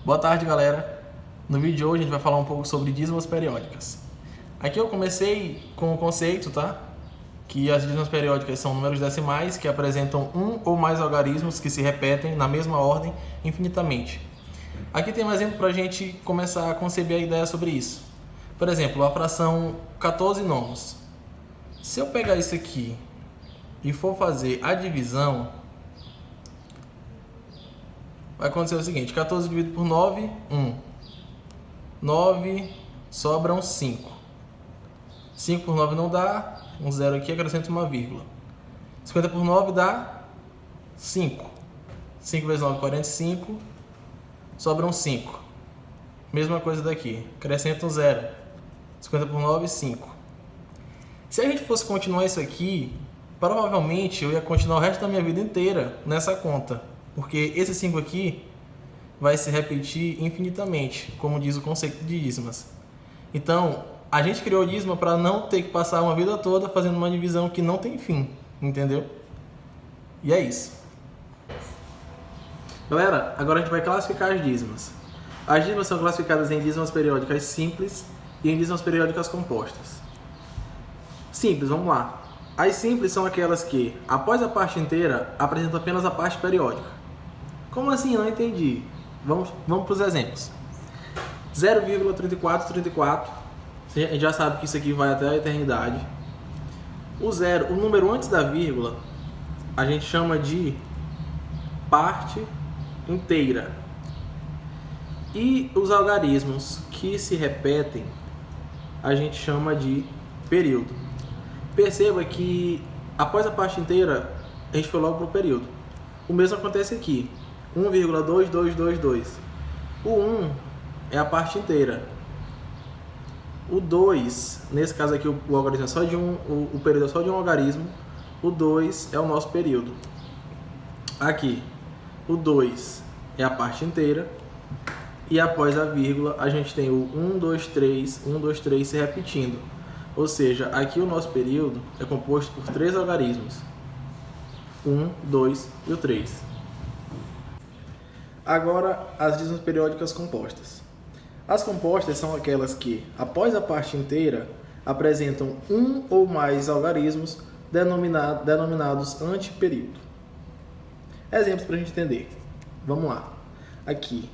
Boa tarde, galera. No vídeo de hoje a gente vai falar um pouco sobre dízimas periódicas. Aqui eu comecei com o conceito, tá? Que as dízimas periódicas são números decimais que apresentam um ou mais algarismos que se repetem na mesma ordem infinitamente. Aqui tem um exemplo para a gente começar a conceber a ideia sobre isso. Por exemplo, a fração 14 nonos. Se eu pegar isso aqui e for fazer a divisão, vai acontecer o seguinte: 14 dividido por 9, 1. 9, sobram 5. 5 por 9 não dá, um zero aqui, acrescenta uma vírgula. 50 por 9 dá 5. 5 vezes 9, 45. Sobram 5. Mesma coisa daqui, acrescenta um zero. 50 por 9, 5. Se a gente fosse continuar isso aqui, provavelmente eu ia continuar o resto da minha vida inteira nessa conta. Porque esse 5 aqui vai se repetir infinitamente, como diz o conceito de dízimas. Então, a gente criou dízima para não ter que passar uma vida toda fazendo uma divisão que não tem fim, entendeu? E é isso. Galera, agora a gente vai classificar as dízimas. As dízimas são classificadas em dízimas periódicas simples e em dízimas periódicas compostas. Simples, vamos lá. As simples são aquelas que, após a parte inteira, apresentam apenas a parte periódica. Como assim? Não entendi. Vamos para os exemplos. 0,3434. A gente já sabe que isso aqui vai até a eternidade. O número antes da vírgula, a gente chama de parte inteira. E os algarismos que se repetem, a gente chama de período. Perceba que após a parte inteira, a gente foi logo para o período. O mesmo acontece aqui. 1,2222. O 1 é a parte inteira. O 2, nesse caso aqui o algarismo é só de o período é só de um algarismo. O 2 é o nosso período. Aqui, o 2 é a parte inteira. E após a vírgula, a gente tem o 1, 2, 3, 1, 2, 3 se repetindo. Ou seja, aqui o nosso período é composto por 3 algarismos. 1, 2 e o 3. Agora, as dízimas periódicas compostas. As compostas são aquelas que, após a parte inteira, apresentam um ou mais algarismos denominados antiperíodo. Exemplos para a gente entender. Vamos lá. Aqui,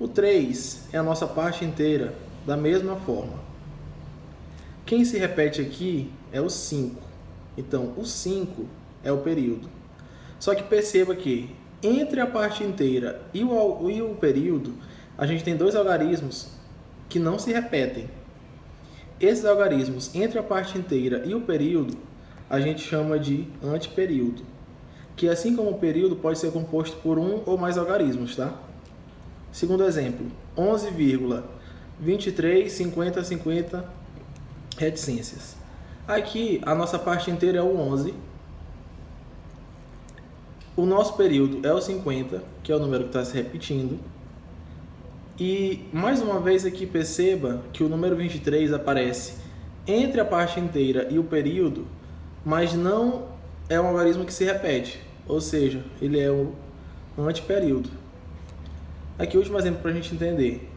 o 3 é a nossa parte inteira da mesma forma. Quem se repete aqui é o 5. Então, o 5 é o período. Só que perceba que entre a parte inteira e o período, a gente tem 2 algarismos que não se repetem. Esses algarismos entre a parte inteira e o período, a gente chama de antiperíodo. Que assim como o período pode ser composto por um ou mais algarismos, tá? Segundo exemplo, 11,2350 reticências. Aqui, a nossa parte inteira é o 11. O nosso período é o 50, que é o número que está se repetindo. E, mais uma vez aqui, perceba que o número 23 aparece entre a parte inteira e o período, mas não é um algarismo que se repete. Ou seja, ele é um antiperíodo. Aqui, o último exemplo para a gente entender.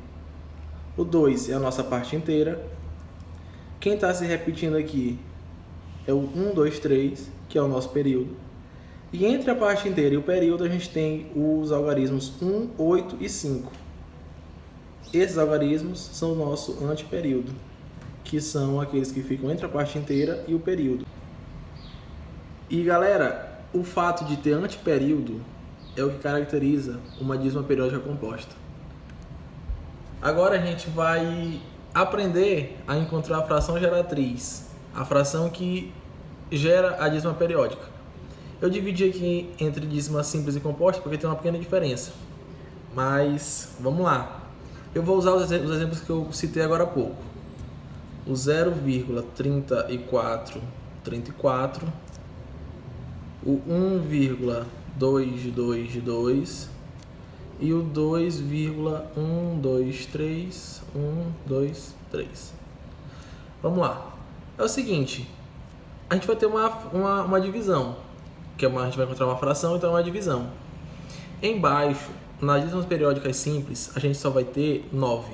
O 2 é a nossa parte inteira. Quem está se repetindo aqui é o 1, 2, 3, que é o nosso período. E entre a parte inteira e o período, a gente tem os algarismos 1, 8 e 5. Esses algarismos são o nosso antiperíodo, que são aqueles que ficam entre a parte inteira e o período. E galera, o fato de ter antiperíodo é o que caracteriza uma dízima periódica composta. Agora a gente vai aprender a encontrar a fração geratriz, a fração que gera a dízima periódica. Eu dividi aqui entre dízima simples e composta porque tem uma pequena diferença. Mas vamos lá. Eu vou usar os exemplos que eu citei agora há pouco. O 0,3434, o 1,222 e o 2,123. Vamos lá. É o seguinte, a gente vai ter uma divisão, a gente vai encontrar uma fração, então é uma divisão. Embaixo nas dízimas periódicas simples, a gente só vai ter 9.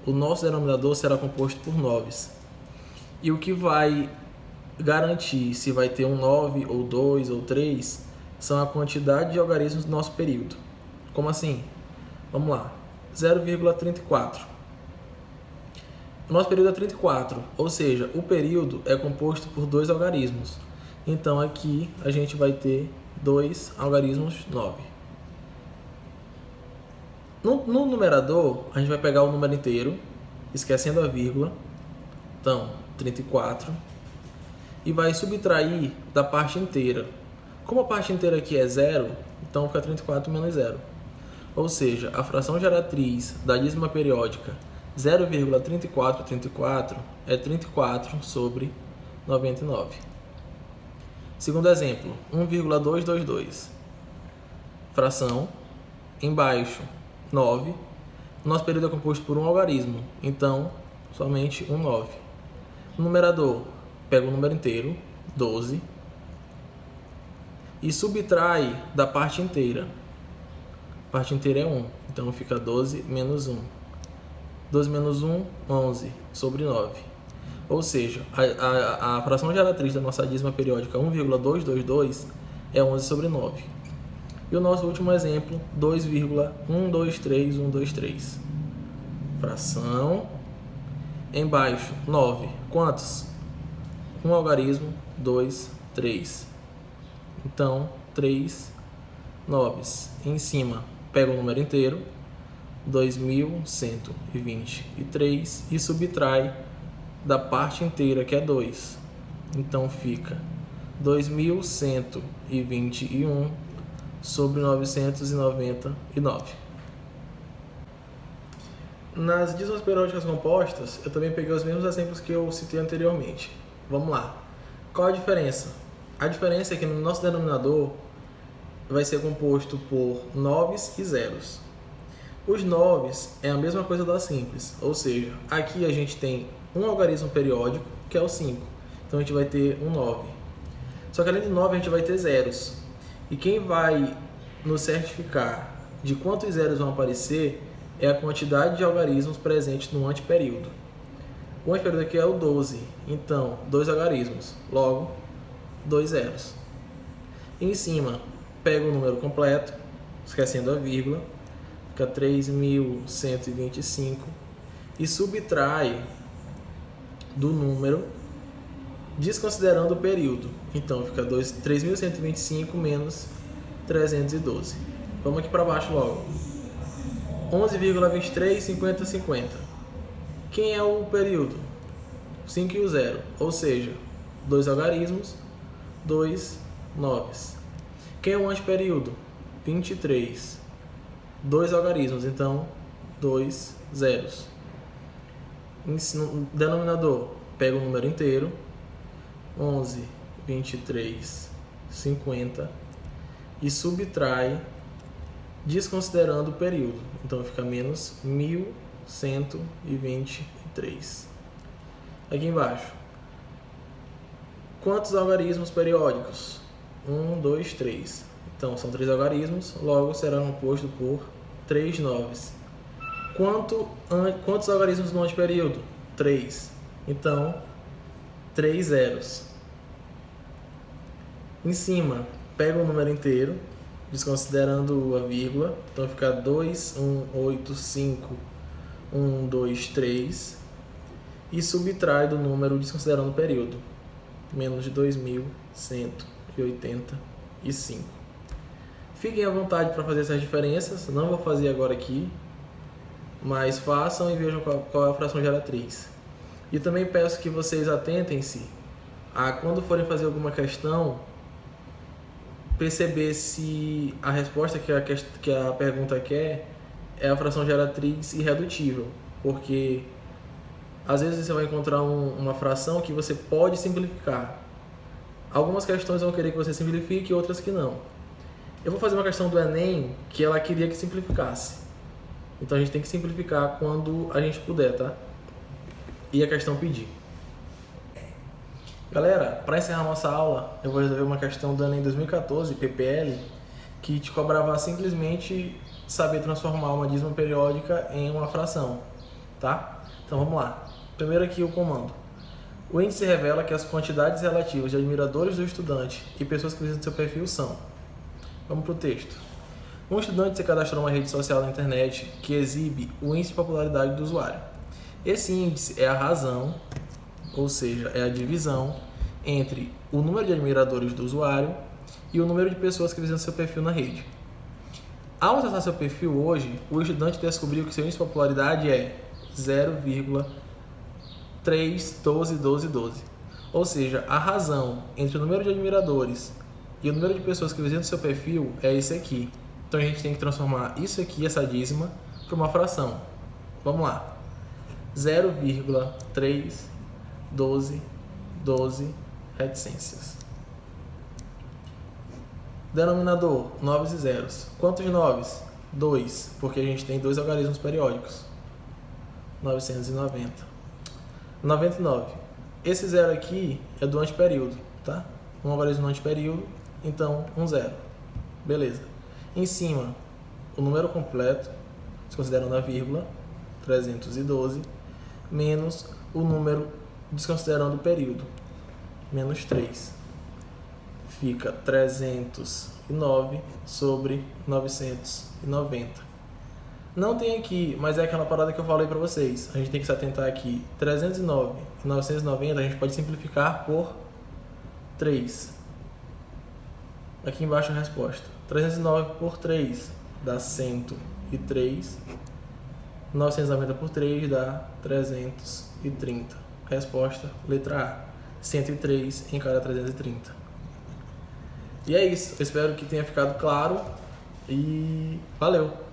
O nosso denominador será composto por 9s. E o que vai garantir se vai ter um 9, ou 2, ou 3, são a quantidade de algarismos do nosso período. Como assim? Vamos lá. 0,34. O nosso período é 34, ou seja, o período é composto por 2 algarismos. Então aqui a gente vai ter 2 algarismos 9. No numerador, a gente vai pegar o número inteiro, esquecendo a vírgula. Então, 34. E vai subtrair da parte inteira. Como a parte inteira aqui é 0, então fica 34 menos 0. Ou seja, a fração geratriz da dízima periódica 0,3434 é 34 sobre 99. Segundo exemplo, 1,222. Fração, embaixo, 9. Nosso período é composto por um algarismo, então somente um 9. No numerador, pega o número inteiro, 12, e subtrai da parte inteira. A parte inteira é 1, então fica 12 menos 1. 12 menos 1, 11 sobre 9. Ou seja, a fração geratriz da nossa dízima periódica 1,222 é 11 sobre 9. E o nosso último exemplo, 2,123123. Fração, embaixo, 9. Quantos? Um algarismo, 2, 3. Então, 3 noves. Em cima, pega o número inteiro, 2.123, e subtrai da parte inteira, que é 2. Então, fica 2.121 sobre 999. Nas dízimas periódicas compostas, eu também peguei os mesmos exemplos que eu citei anteriormente. Vamos lá. Qual a diferença? A diferença é que no nosso denominador vai ser composto por noves e zeros. Os noves é a mesma coisa da simples, ou seja, aqui a gente tem um algarismo periódico, que é o 5. Então a gente vai ter um 9. Só que além de 9 a gente vai ter zeros. E quem vai nos certificar de quantos zeros vão aparecer é a quantidade de algarismos presentes no anteperíodo. O anteperíodo aqui é o 12, então 2 algarismos, logo 2 zeros. E em cima, pega o número completo, esquecendo a vírgula, fica 3.125, e subtrai do número, desconsiderando o período. Então fica 3.125 menos 312. Vamos aqui para baixo logo. 11,23, 50, 50. Quem é o período? 5 e o 0. Ou seja, 2 algarismos, 2 noves. Quem é o anteperíodo? 23. 2 algarismos, então 2 zeros. No denominador, pega o número inteiro, 11, 23, 50, e subtrai desconsiderando o período. Então fica menos 1.123. Aqui embaixo, quantos algarismos periódicos? 1, 2, 3. Então são 3 algarismos, logo será composto por 3 noves. Quantos algarismos no anteperíodo? 3. Então, 3 zeros. Em cima, pega o número inteiro, desconsiderando a vírgula. Então, fica 2, 1, 8, 5, 1, 2, 3. E subtrai do número, desconsiderando o período. Menos de 2.185. Fiquem à vontade para fazer essas diferenças. Não vou fazer agora aqui, mas façam e vejam qual é a fração geratriz. E também peço que vocês atentem-se a, quando forem fazer alguma questão, perceber se a resposta que a pergunta quer é a fração geratriz irredutível, porque às vezes você vai encontrar uma fração que você pode simplificar. Algumas questões vão querer que você simplifique, outras que não. Eu vou fazer uma questão do Enem que ela queria que simplificasse. Então a gente tem que simplificar quando a gente puder, tá? E a questão pedir. Galera, para encerrar nossa aula, eu vou resolver uma questão do Enem 2014, PPL, que te cobrava simplesmente saber transformar uma dízima periódica em uma fração, tá? Então vamos lá. Primeiro aqui o comando. O índice revela que as quantidades relativas de admiradores do estudante e pessoas que visitam seu perfil são... Vamos para o texto. Um estudante se cadastrou numa rede social na internet que exibe o índice de popularidade do usuário. Esse índice é a razão, ou seja, é a divisão entre o número de admiradores do usuário e o número de pessoas que visitam seu perfil na rede. Ao acessar seu perfil hoje, o estudante descobriu que seu índice de popularidade é 0,31212. Ou seja, a razão entre o número de admiradores e o número de pessoas que visitam seu perfil é esse aqui. Então a gente tem que transformar isso aqui, essa dízima, para uma fração. Vamos lá. 0,31212 reticências. Denominador, noves e zeros. Quantos noves? 2, porque a gente tem 2 algarismos periódicos. 990. 99. Esse zero aqui é do antiperíodo, tá? Um algarismo do antiperíodo, então um zero. Beleza. Em cima, o número completo, desconsiderando a vírgula, 312, menos o número desconsiderando o período, menos 3. Fica 309 sobre 990. Não tem aqui, mas é aquela parada que eu falei para vocês. A gente tem que se atentar aqui. 309 e 990 a gente pode simplificar por 3. Aqui embaixo a resposta. 309 por 3 dá 103. 990 por 3 dá 330. Resposta, letra A. 103 em cada 330. E é isso. Eu espero que tenha ficado claro. E valeu!